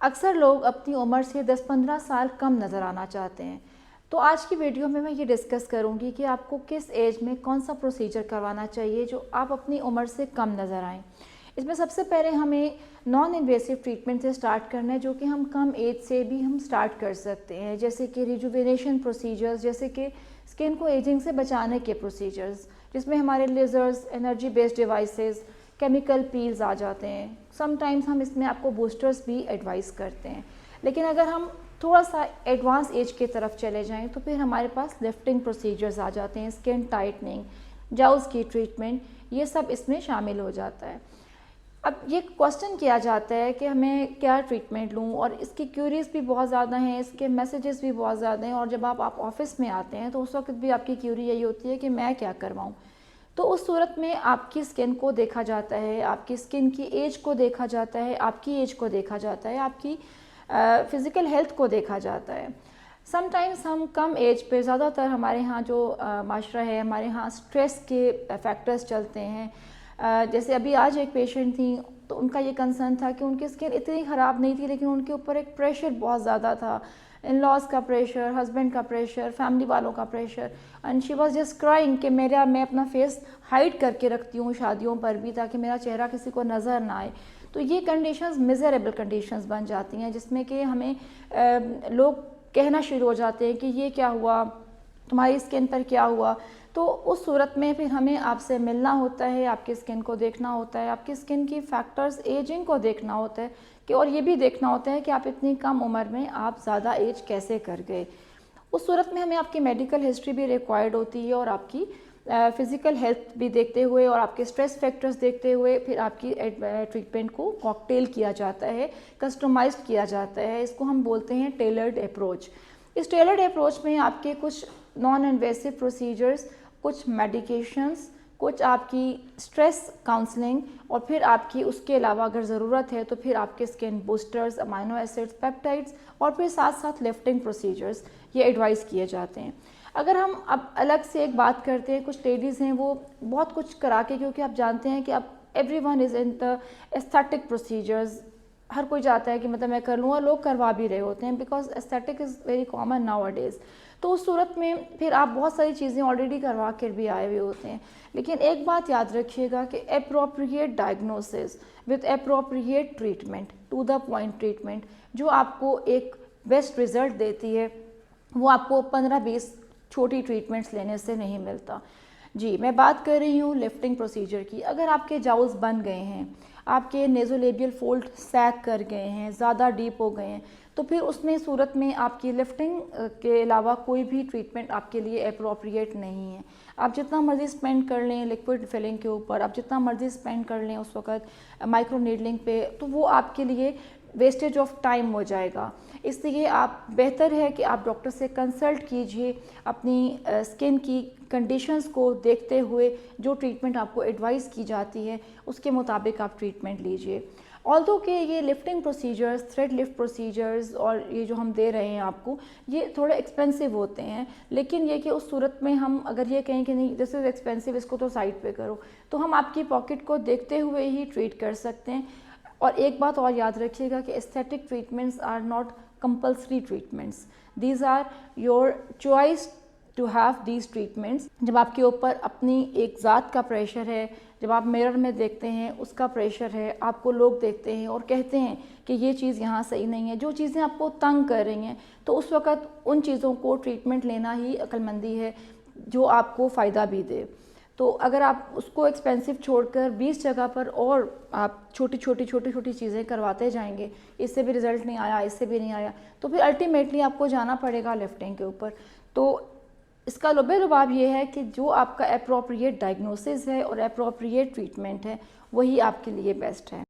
अक्सर लोग अपनी उम्र से 10-15 साल कम नज़र आना चाहते हैं। तो आज की वीडियो में मैं ये डिस्कस करूँगी कि आपको किस एज में कौन सा प्रोसीजर करवाना चाहिए जो आप अपनी उम्र से कम नज़र आएँ। इसमें सबसे पहले हमें नॉन इन्वेसिव ट्रीटमेंट से स्टार्ट करना है, जो कि हम कम एज से भी हम स्टार्ट कर सकते हैं, जैसे कि रिजुविनेशन प्रोसीजर्स, जैसे कि स्किन को एजिंग से बचाने के प्रोसीजर्स, जिसमें हमारे lasers, energy based devices, chemical peels आ जाते हैं। समटाइम्स हम इसमें आपको बूस्टर्स भी एडवाइस करते हैं। लेकिन अगर हम थोड़ा सा एडवांस एज की तरफ चले जाएं तो फिर हमारे पास लिफ्टिंग प्रोसीजर्स आ जाते हैं, स्किन टाइटनिंग, जाउस की ट्रीटमेंट, ये सब इसमें शामिल हो जाता है। अब ये क्वेश्चन किया जाता है कि हमें क्या ट्रीटमेंट लूँ, और इसकी क्यूरीज भी बहुत ज़्यादा हैं, इसके मैसेजेस भी बहुत ज़्यादा हैं, और जब आप ऑफिस में आते हैं तो उस वक्त भी आपकी क्यूरी यही होती है कि मैं क्या करवाऊँ। तो उस सूरत में आपकी स्किन को देखा जाता है, आपकी स्किन की एज को देखा जाता है, आपकी एज को देखा जाता है, आपकी फ़िज़िकल हेल्थ को देखा जाता है। समटाइम्स हम कम एज पे, ज़्यादातर हमारे यहाँ जो माशरा है, हमारे यहाँ स्ट्रेस के फैक्टर्स चलते हैं। जैसे अभी आज एक पेशेंट थी, तो उनका ये कंसर्न था कि उनकी स्किन इतनी ख़राब नहीं थी, लेकिन उनके ऊपर एक प्रेशर बहुत ज़्यादा था, इन लॉज का प्रेशर, हस्बैंड का प्रेशर, फैमिली वालों का pressure, and she was just crying कि मैं अपना फेस हाइड करके रखती हूँ शादियों पर भी, ताकि मेरा चेहरा किसी को नज़र ना आए। तो ये कंडीशंस मिजरेबल कंडीशंस बन जाती हैं, जिसमें कि हमें लोग कहना शुरू हो जाते हैं कि ये क्या हुआ, तुम्हारी स्किन पर क्या हुआ। तो उस सूरत में फिर हमें आपसे मिलना होता है, आपकी स्किन को देखना होता है, आपकी स्किन की फैक्टर्स, एजिंग को देखना होता है कि, और ये भी देखना होता है कि आप इतनी कम उम्र में आप ज़्यादा एज कैसे कर गए। उस सूरत में हमें आपकी मेडिकल हिस्ट्री भी रिक्वायर्ड होती है, और आपकी फ़िज़िकल हेल्थ भी देखते हुए और आपके स्ट्रेस फैक्टर्स देखते हुए फिर आपकी ट्रीटमेंट को कॉकटेल किया जाता है, कस्टमाइज्ड किया जाता है। इसको हम बोलते हैं टेलर्ड अप्रोच। इस टेलर्ड अप्रोच में आपके कुछ नॉन इन्वेसिव प्रोसीजर्स, कुछ मेडिकेशंस, कुछ आपकी स्ट्रेस काउंसलिंग, और फिर आपकी उसके अलावा अगर ज़रूरत है तो फिर आपके skin boosters, amino acids, peptides, और फिर साथ साथ लिफ्टिंग प्रोसीजर्स ये एडवाइस किए जाते हैं। अगर हम अब अलग से एक बात करते हैं, कुछ लेडीज़ हैं वो बहुत कुछ करा के, क्योंकि आप जानते हैं कि अब everyone is in the aesthetic procedures, हर कोई चाहता है कि मतलब मैं कर लूँ, और लोग करवा भी रहे होते हैं, because aesthetic is very common now a days. तो उस सूरत में फिर आप बहुत सारी चीज़ें ऑलरेडी करवा कर भी आए हुए होते हैं। लेकिन एक बात याद रखिएगा कि appropriate diagnosis with appropriate treatment, to the point treatment, जो आपको एक बेस्ट रिजल्ट देती है, वो आपको 15-20 छोटी ट्रीटमेंट्स लेने से नहीं मिलता। जी, मैं बात कर रही हूँ लिफ्टिंग प्रोसीजर की। अगर आपके जाउस बन गए हैं, आपके नेज़ोलेबियल फोल्ड सैग कर गए हैं, ज़्यादा डीप हो गए हैं, तो फिर उसमें सूरत में आपकी लिफ्टिंग के अलावा कोई भी ट्रीटमेंट आपके लिए अप्रोप्रिएट नहीं है। आप जितना मर्ज़ी स्पेंड कर लें लिक्विड फिलिंग के ऊपर, आप जितना मर्ज़ी स्पेंड कर लें उस वक्त माइक्रो नीडलिंग पे, तो वो आपके लिए वेस्टेज ऑफ टाइम हो जाएगा। इसलिए आप बेहतर है कि आप डॉक्टर से कंसल्ट कीजिए, अपनी स्किन की कंडीशंस को देखते हुए जो ट्रीटमेंट आपको एडवाइस की जाती है उसके मुताबिक आप ट्रीटमेंट लीजिए। ऑल्दो कि ये lifting procedures, thread lift procedures, और ये जो हम दे रहे हैं आपको, ये थोड़े एक्सपेंसिव होते हैं, लेकिन ये कि उस सूरत में हम अगर ये कहें कि नहीं दिस इज़ एक्सपेंसिव, इसको तो साइड पे करो, तो हम आपकी पॉकेट को देखते हुए ही ट्रीट कर सकते हैं। और एक बात और याद रखिएगा कि aesthetic treatments are not compulsory treatments, these are your choice to have these treatments. जब आपके ऊपर अपनी एक ज़ात का प्रेशर है, जब आप मिरर में देखते हैं उसका प्रेशर है, आपको लोग देखते हैं और कहते हैं कि ये चीज़ यहाँ सही नहीं है, जो चीज़ें आपको तंग कर रही हैं, तो उस वक़्त उन चीज़ों को ट्रीटमेंट लेना ही अक्लमंदी है, जो आपको फ़ायदा भी दे। तो अगर आप उसको एक्सपेंसिव छोड़कर 20 जगह पर और आप छोटी छोटी चीज़ें करवाते जाएंगे, इससे भी रिज़ल्ट नहीं आया, इससे भी नहीं आया, तो फिर अल्टीमेटली आपको जाना पड़ेगा लिफ्टिंग के ऊपर। तो इसका लुबे-लुबाब ये है कि जो आपका अप्रोप्रिएट डायग्नोसिस है और अप्रोप्रिएट ट्रीटमेंट है, वही आपके लिए बेस्ट है।